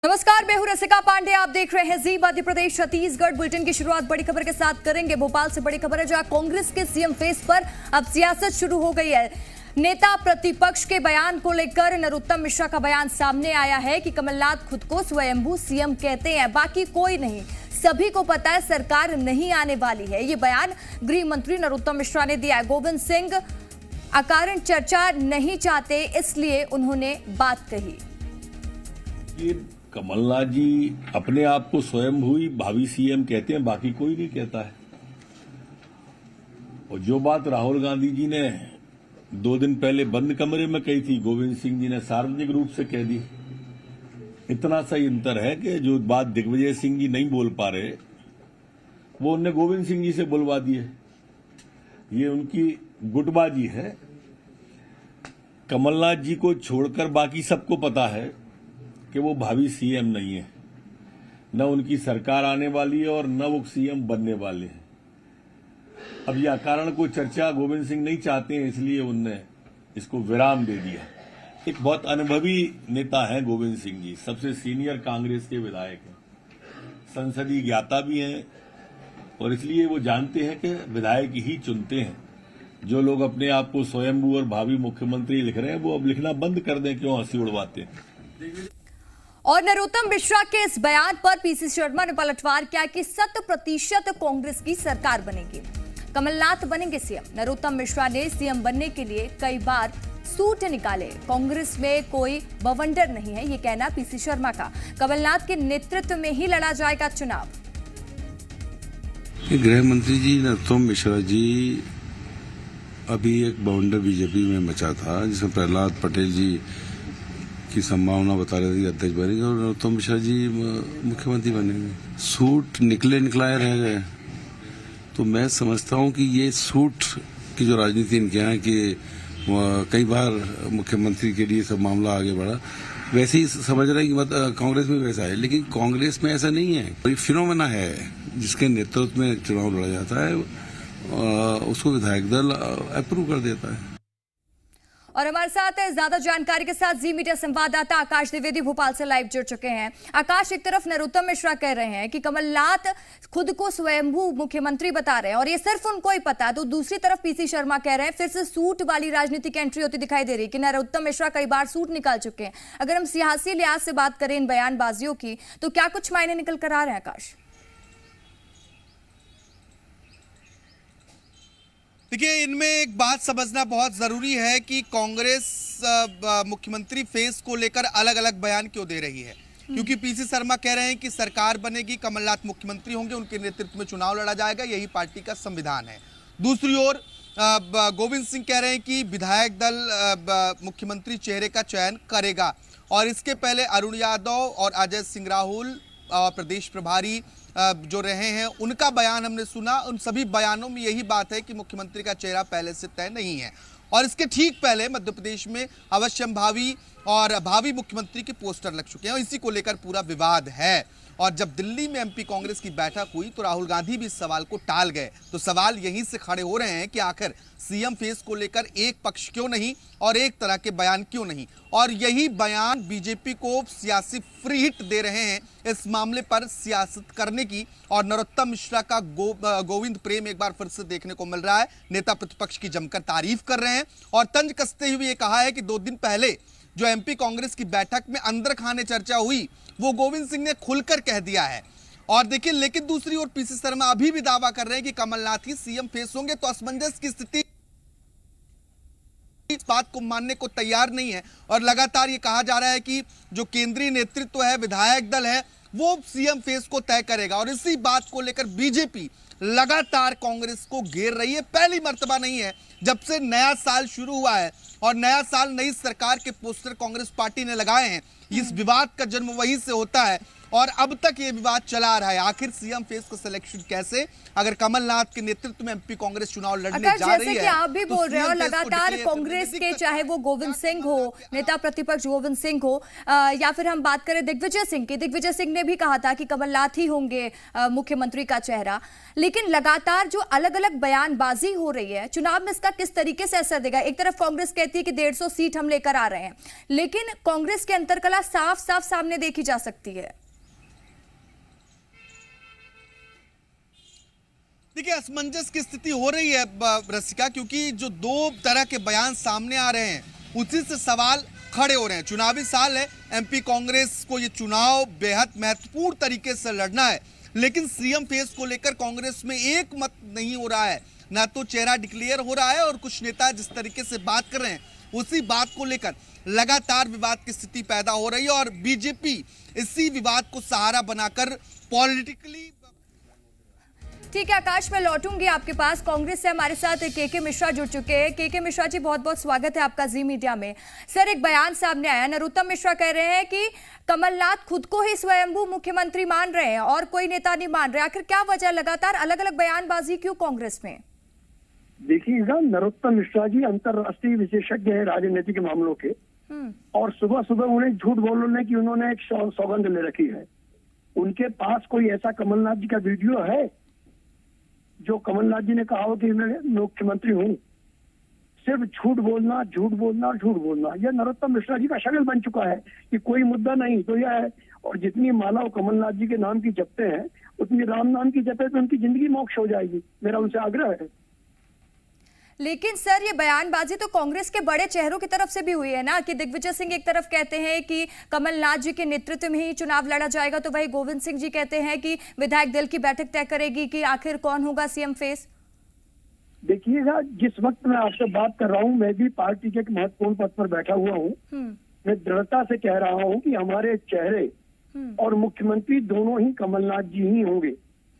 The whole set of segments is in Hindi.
नमस्कार, मैं हूं रसिका पांडे। आप देख रहे हैं जी मध्य प्रदेश छत्तीसगढ़ बुलेटिन की शुरुआत बड़ी खबर के साथ करेंगे। भोपाल से बड़ी खबर है, जहां कांग्रेस के सीएम फेस पर अब सियासत शुरू हो गई है। नेता प्रतिपक्ष के बयान को लेकर नरोत्तम मिश्रा का बयान सामने आया है कि कमलनाथ खुद को स्वयंभू सीएम कहते हैं, बाकी कोई नहीं। सभी को पता है सरकार नहीं आने वाली है। ये बयान गृह मंत्री नरोत्तम मिश्रा ने दिया है। गोविंद सिंह अकारण चर्चा नहीं चाहते, इसलिए उन्होंने बात कही। कमलनाथ जी अपने आप को स्वयंभू ही भावी सीएम कहते हैं, बाकी कोई नहीं कहता है। और जो बात राहुल गांधी जी ने 2 दिन पहले बंद कमरे में कही थी, गोविंद सिंह जी ने सार्वजनिक रूप से कह दी। इतना सा ही अंतर है कि जो बात दिग्विजय सिंह जी नहीं बोल पा रहे, वो उनने गोविंद सिंह जी से बुलवा दिए। ये उनकी गुटबाजी है। कमलनाथ जी को छोड़कर बाकी सबको पता है कि वो भावी सीएम नहीं है, न उनकी सरकार आने वाली है और न वो सीएम बनने वाले हैं। अब यह कारण कोई चर्चा गोविंद सिंह नहीं चाहते हैं, इसलिए उनने इसको विराम दे दिया। एक बहुत अनुभवी नेता हैं गोविंद सिंह जी, सबसे सीनियर कांग्रेस के विधायक हैं, संसदीय ज्ञाता भी हैं, और इसलिए वो जानते हैं कि विधायक ही चुनते हैं। जो लोग अपने आप को स्वयंभू और भावी मुख्यमंत्री लिख रहे हैं, वो अब लिखना बंद कर दें, क्यों हंसी उड़वाते हैं। और नरोत्तम मिश्रा के इस बयान पर पीसी शर्मा ने पलटवार किया कि 100% कांग्रेस की सरकार बनेगी, कमलनाथ बनेंगे सीएम। नरोत्तम मिश्रा ने सीएम बनने के लिए कई बार सूट निकाले। कांग्रेस में कोई बवंडर नहीं है, ये कहना पीसी शर्मा का। कमलनाथ के नेतृत्व में ही लड़ा जाएगा चुनाव। गृह मंत्री जी नरोत्तम मिश्रा जी अभी एक बवंडर बीजेपी में मचा था, जिसमें प्रहलाद पटेल जी की संभावना बता रहे थे कि अध्यक्ष बनेंगे और नरोत्तम मिश्रा जी मुख्यमंत्री बनेंगे। सूट निकलाए रह गए। तो मैं समझता हूं कि ये सूट की जो राजनीति इनके यहाँ कि कई बार मुख्यमंत्री के लिए सब मामला आगे बढ़ा, वैसे ही समझ रहे हैं कि कांग्रेस में वैसा है, लेकिन कांग्रेस में ऐसा नहीं है। कोई फिनोमेना है जिसके नेतृत्व में चुनाव लड़ा जाता है, उसको विधायक दल अप्रूव कर देता है। और हमारे साथ ज्यादा जानकारी के साथ जी मीडिया संवाददाता आकाश द्विवेदी भोपाल से लाइव जुड़ चुके हैं। आकाश, एक तरफ नरोत्तम मिश्रा कह रहे हैं कि कमलनाथ खुद को स्वयंभू मुख्यमंत्री बता रहे हैं और ये सिर्फ उनको ही पता है, तो दूसरी तरफ पीसी शर्मा कह रहे हैं फिर से सूट वाली राजनीति की एंट्री होती दिखाई दे रही है कि नरोत्तम मिश्रा कई बार सूट निकाल चुके हैं। अगर हम सियासी लिहाज से बात करें इन बयानबाजियों की, तो क्या कुछ मायने निकल कर आ रहे हैं आकाश? देखिए, इनमें एक बात समझना बहुत जरूरी है कि कांग्रेस मुख्यमंत्री फेस को लेकर अलग अलग बयान क्यों दे रही है। क्योंकि पीसी शर्मा कह रहे हैं कि सरकार बनेगी, कमलनाथ मुख्यमंत्री होंगे, उनके नेतृत्व में चुनाव लड़ा जाएगा, यही पार्टी का संविधान है। दूसरी ओर गोविंद सिंह कह रहे हैं कि विधायक दल मुख्यमंत्री चेहरे का चयन करेगा। और इसके पहले अरुण यादव और अजय सिंह राहुल प्रदेश प्रभारी जो रहे हैं, उनका बयान हमने सुना। उन सभी बयानों में यही बात है कि मुख्यमंत्री का चेहरा पहले से तय नहीं है। और इसके ठीक पहले मध्य प्रदेश में अवश्यम भावी और भावी मुख्यमंत्री के पोस्टर लग चुके हैं और इसी को लेकर पूरा विवाद है। और जब दिल्ली में एमपी कांग्रेस की बैठक हुई तो राहुल गांधी भी इस सवाल को टाल गए। तो सवाल यहीं से खड़े हो रहे हैं कि आखिर सीएम फेस को लेकर एक पक्ष क्यों नहीं और एक तरह के बयान क्यों नहीं। और यही बयान बीजेपी को सियासी फ्री हिट दे रहे हैं इस मामले पर सियासत करने की। और नरोत्तम मिश्रा का गोविंद प्रेम एक बार फिर से देखने को मिल रहा है। नेता प्रतिपक्ष की जमकर तारीफ कर रहे हैं और तंज कसते हुए ये कहा है कि 2 दिन पहले जो एमपी कांग्रेस की बैठक में अंदर खाने चर्चा हुई, वो गोविंद सिंह ने खुलकर कह दिया है। और देखिए, लेकिन दूसरी ओर पीसी शर्मा अभी भी दावा कर रहे हैं कि कमलनाथ ही सीएम फेस होंगे। तो असमंजस की स्थिति इस बात को मानने को तैयार नहीं है। और लगातार ये कहा जा रहा है कि जो केंद्रीय नेतृत्व है, विधायक दल है, वो सीएम फेस को तय करेगा। और इसी बात को लेकर बीजेपी लगातार कांग्रेस को घेर रही है। पहली मर्तबा नहीं है जब से नया साल शुरू हुआ है और नया साल नई सरकार के पोस्टर कांग्रेस पार्टी ने लगाए हैं। इस विवाद का जन्म वहीं से होता है। और अब तक ये विवाद चला आ रहा है। आखिर सीएम फेस का सिलेक्शन कैसे, अगर कमलनाथ के नेतृत्व में एमपी कांग्रेस चुनाव लड़ने जा रही है, कि आप भी तो बोल रहे हो, CM फेस को लगातार declare कांग्रेस करने के में चाहे वो गोविंद सिंह हो, नेता प्रतिपक्ष गोविंद सिंह हो, या फिर हम बात करें दिग्विजय सिंह की, दिग्विजय सिंह ने भी कहा था कि कमलनाथ ही होंगे मुख्यमंत्री का चेहरा। लेकिन लगातार जो अलग अलग बयानबाजी हो रही है, चुनाव में इसका किस तरीके से असर देगा? एक तरफ कांग्रेस कहती है कि 150 सीट हम लेकर आ रहे हैं, लेकिन कांग्रेस के अंतर्कला साफ साफ सामने देखी जा सकती है। देखिए, असमंजस की स्थिति हो रही है रसिका, क्योंकि जो दो तरह के बयान सामने आ रहे हैं उसी से सवाल खड़े हो रहे हैं। चुनावी साल है, एमपी कांग्रेस को ये चुनाव बेहद महत्वपूर्ण तरीके से लड़ना है, लेकिन सीएम फेस को लेकर कांग्रेस में एक मत नहीं हो रहा है, ना तो चेहरा डिक्लेयर हो रहा है, और कुछ नेता जिस तरीके से बात कर रहे हैं उसी बात को लेकर लगातार विवाद की स्थिति पैदा हो रही है, और बीजेपी इसी विवाद को सहारा बनाकर पॉलिटिकली। ठीक है आकाश, मैं लौटूंगी आपके पास। कांग्रेस से हमारे साथ के मिश्रा जुड़ चुके हैं। के मिश्रा जी, बहुत बहुत स्वागत है आपका जी मीडिया में। सर, एक बयान सामने आया, नरोत्तम मिश्रा कह रहे हैं कि कमलनाथ खुद को ही स्वयंभू मुख्यमंत्री मान रहे हैं और कोई नेता नहीं मान रहे। आखिर क्या वजह, लगातार अलग अलग बयानबाजी क्यों कांग्रेस में? देखिएगा, नरोत्तम मिश्रा जी अंतर्राष्ट्रीय विशेषज्ञ है राजनीतिक मामलों के, और सुबह सुबह उन्हें झूठ बोलने की उन्होंने एक सौगंध ले रखी है। उनके पास कोई ऐसा कमलनाथ जी का वीडियो है जो कमलनाथ जी ने कहा हो कि मैं मुख्यमंत्री हूँ? सिर्फ झूठ बोलना, झूठ बोलना और झूठ बोलना, यह नरोत्तम मिश्रा जी का शक्ल बन चुका है कि कोई मुद्दा नहीं तो यह है। और जितनी माला कमलनाथ जी के नाम की जपते हैं उतनी राम नाम की जपे तो उनकी जिंदगी मोक्ष हो जाएगी, मेरा उनसे आग्रह है। लेकिन सर, ये बयानबाजी तो कांग्रेस के बड़े चेहरों की तरफ से भी हुई है ना, कि दिग्विजय सिंह एक तरफ कहते हैं कि कमलनाथ जी के नेतृत्व में ही चुनाव लड़ा जाएगा, तो वही गोविंद सिंह जी कहते हैं कि विधायक दल की बैठक तय करेगी कि आखिर कौन होगा सीएम फेस। देखिएगा, जिस वक्त मैं आपसे बात कर रहा हूँ मैं भी पार्टी के एक महत्वपूर्ण पद पर बैठा हुआ हूँ। मैं दृढ़ता से कह रहा हूँ कि हमारे चेहरे और मुख्यमंत्री दोनों ही कमलनाथ जी ही होंगे,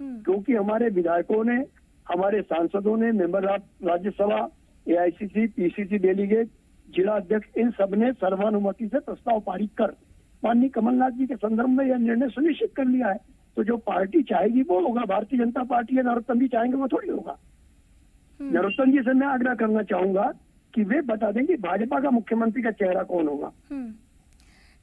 क्योंकि हमारे विधायकों ने, हमारे सांसदों ने, member of Rajya Sabha, AICC, PCC delegate, जिला अध्यक्ष, इन सब ने सर्वानुमति से प्रस्ताव पारित कर माननीय कमलनाथ जी के संदर्भ में यह निर्णय सुनिश्चित कर लिया है। तो जो पार्टी चाहेगी वो होगा, भारतीय जनता पार्टी या नरोत्तम जी चाहेंगे वो थोड़ी होगा। नरोत्तम जी से मैं आग्रह करना चाहूंगा कि वे बता दें कि भाजपा का मुख्यमंत्री का चेहरा कौन होगा।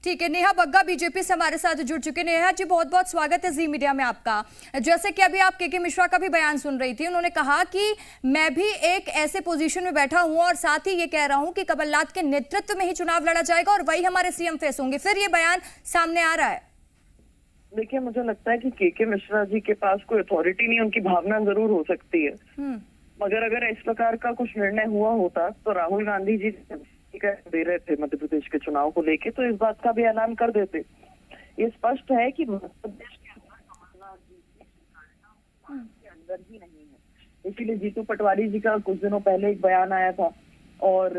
ठीक है, नेहा बग्गा बीजेपी से हमारे साथ जुड़ चुके। नेहा जी, बहुत बहुत स्वागत है जी मीडिया में आपका। जैसे कि अभी आप के मिश्रा का भी बयान सुन रही थी, उन्होंने कहा कि मैं भी एक ऐसे पोजीशन में बैठा हूं और साथ ही ये कह रहा हूं कि कमलनाथ के नेतृत्व में ही चुनाव लड़ा जाएगा और वही हमारे सीएम फेस होंगे। फिर ये बयान सामने आ रहा है। देखिए, मुझे लगता है कि के मिश्रा जी के पास कोई अथॉरिटी नहीं, उनकी भावना जरूर हो सकती है, मगर अगर इस प्रकार का कुछ निर्णय हुआ होता तो राहुल गांधी जी दे रहे थे मध्य प्रदेश के चुनाव को लेके, तो इस बात का भी ऐलान कर देते। ये स्पष्ट है कि मध्य प्रदेश के अंदर कमलनाथ जी के अंदर ही नहीं है। इसीलिए जीतू पटवारी जी का कुछ दिनों पहले एक बयान आया था, और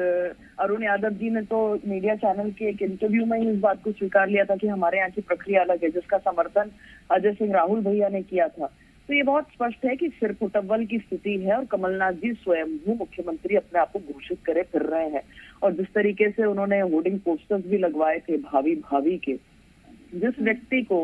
अरुण यादव जी ने तो मीडिया चैनल के एक इंटरव्यू में ही इस बात को स्वीकार लिया था कि हमारे यहाँ की प्रक्रिया अलग है, जिसका समर्थन अजय सिंह राहुल भैया ने किया था। तो ये बहुत स्पष्ट है कि सिर फुटबल की स्थिति है और कमलनाथ जी स्वयंभू मुख्यमंत्री अपने आप को घोषित करे फिर रहे हैं। और जिस तरीके से उन्होंने होर्डिंग पोस्टर्स भी लगवाए थे भावी भावी के, जिस व्यक्ति को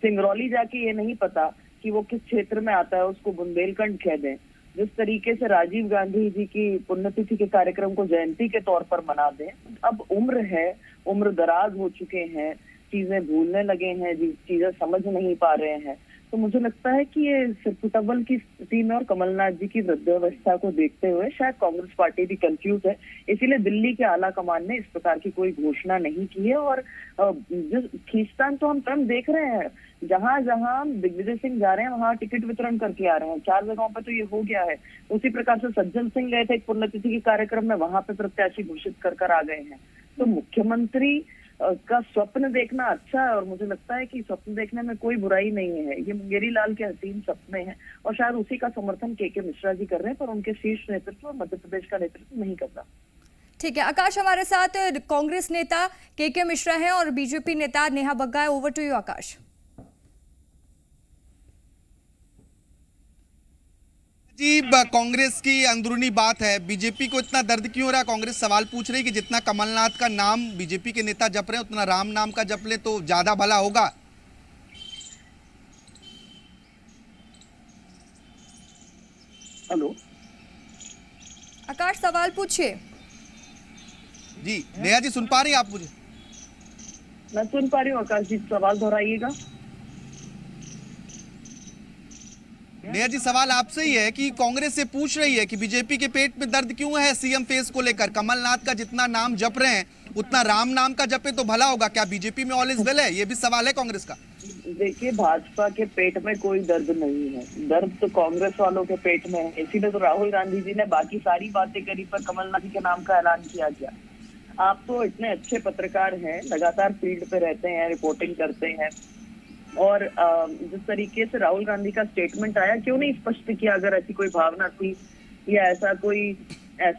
सिंगरौली जाके ये नहीं पता कि वो किस क्षेत्र में आता है उसको बुंदेलखंड कह दें, जिस तरीके से राजीव गांधी जी की पुण्यतिथि के कार्यक्रम को जयंती के तौर पर मना दें। अब उम्र है, उम्र दराज हो चुके हैं, चीजें भूलने लगे हैं, चीजें समझ नहीं पा रहे हैं। तो मुझे लगता है कि ये सिरफुटबल की स्थिति में और कमलनाथ जी की वृद्धावस्था को देखते हुए शायद कांग्रेस पार्टी भी कंफ्यूज है, इसीलिए दिल्ली के आला कमान ने इस प्रकार की कोई घोषणा नहीं की है। और खींचतान तो हम तुरंत देख रहे हैं, जहां जहां दिग्विजय सिंह जा रहे हैं वहां टिकट वितरण करके आ रहे हैं। 4 जगहों पर तो ये हो गया है। उसी प्रकार से सज्जन सिंह गए थे एक पुण्यतिथि के कार्यक्रम में, वहां पे प्रत्याशी घोषित कर आ गए हैं। तो मुख्यमंत्री का स्वप्न देखना अच्छा है, और मुझे लगता है कि स्वप्न देखने में कोई बुराई नहीं है। ये मुंगेरी लाल के हसीन सपने हैं और शायद उसी का समर्थन के मिश्रा जी कर रहे हैं, पर उनके शीर्ष नेतृत्व और मध्य प्रदेश का नेतृत्व नहीं कर रहा। ठीक है आकाश, हमारे साथ कांग्रेस नेता के मिश्रा हैं और बीजेपी नेता नेहा बग्गा है। ओवर टू यू आकाश। जी, कांग्रेस की अंदरूनी बात है, बीजेपी को इतना दर्द क्यों हो रहा है? कांग्रेस सवाल पूछ रही है कि जितना कमलनाथ का नाम बीजेपी के नेता जप रहे हैं उतना राम नाम का जप ले तो ज्यादा भला होगा। हेलो आकाश, सवाल पूछिए। जी नेहा जी सुन पा रही हैं आप मुझे? मैं सुन पा रही हूँ आकाश जी, सवाल दोहराइएगा। नेहा जी सवाल आपसे ही है कि कांग्रेस से पूछ रही है कि बीजेपी के पेट में दर्द क्यों है सीएम फेस को लेकर। कमलनाथ का जितना नाम जप रहे हैं उतना राम नाम का जपे तो भला होगा। क्या बीजेपी में ऑल इज वेल है? ये भी सवाल है कांग्रेस का। देखिए, भाजपा के पेट में कोई दर्द नहीं है, दर्द तो कांग्रेस वालों के पेट में है। इसीलिए तो राहुल गांधी जी ने बाकी सारी बातें करी पर कमलनाथ जी के नाम का ऐलान किया गया। आप तो इतने अच्छे पत्रकार हैं, लगातार फील्ड पे रहते हैं, रिपोर्टिंग करते हैं, और जिस तरीके से राहुल गांधी का स्टेटमेंट आया, क्यों नहीं स्पष्ट किया अगर ऐसी कोई भावना थी या ऐसा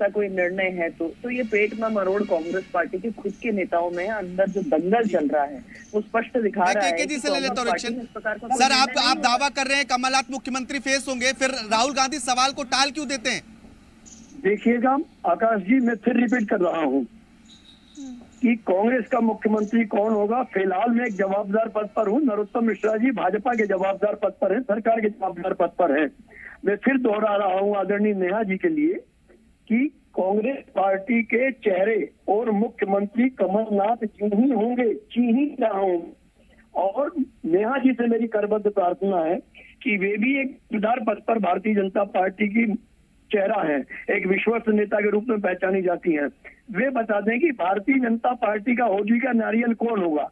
कोई निर्णय है तो ये पेट में मरोड़ कांग्रेस पार्टी के खुद के नेताओं में अंदर जो दंगल चल रहा है वो स्पष्ट दिखा रहा है। जी से ले लेता हूं सर, आप दावा कर रहे हैं कमलनाथ मुख्यमंत्री फेस होंगे, फिर राहुल गांधी सवाल को टाल क्यों देते हैं? देखिएगा आकाश जी, मैं फिर रिपीट कर रहा हूँ कि कांग्रेस का मुख्यमंत्री कौन होगा। फिलहाल मैं एक जवाबदार पद पर हूँ। नरोत्तम मिश्रा जी भाजपा के जवाबदार पद पर हैं, सरकार के जवाबदार पद पर हैं। मैं फिर दोहरा रहा हूँ आदरणीय नेहा जी के लिए कि कांग्रेस पार्टी के चेहरे और मुख्यमंत्री कमलनाथ जी ही होंगे, जी ही रहा हूँ। और नेहा जी से मेरी करबद्ध प्रार्थना है कि वे भी एक जवाबदार पद पर भारतीय जनता पार्टी की चेहरा है, एक विश्वस्त नेता के रूप में पहचानी जाती हैं। वे बता दें कि भारतीय जनता पार्टी का होली का नारियल कौन होगा,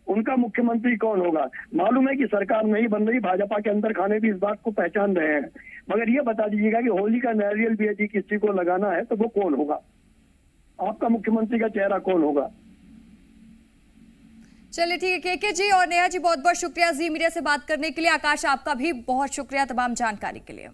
उनका मुख्यमंत्री कौन होगा। मालूम है कि सरकार नहीं बन रही, भाजपा के अंदर खाने भी इस बात को पहचान रहे हैं, मगर ये बता दीजिएगा कि होली का नारियल भी यदि किसी को लगाना है तो वो कौन होगा, आपका मुख्यमंत्री का चेहरा कौन होगा। चलिए ठीक है केके जी और नेहा जी, बहुत बहुत शुक्रिया जी मीडिया से बात करने के लिए। आकाश, आपका भी बहुत शुक्रिया तमाम जानकारी के लिए।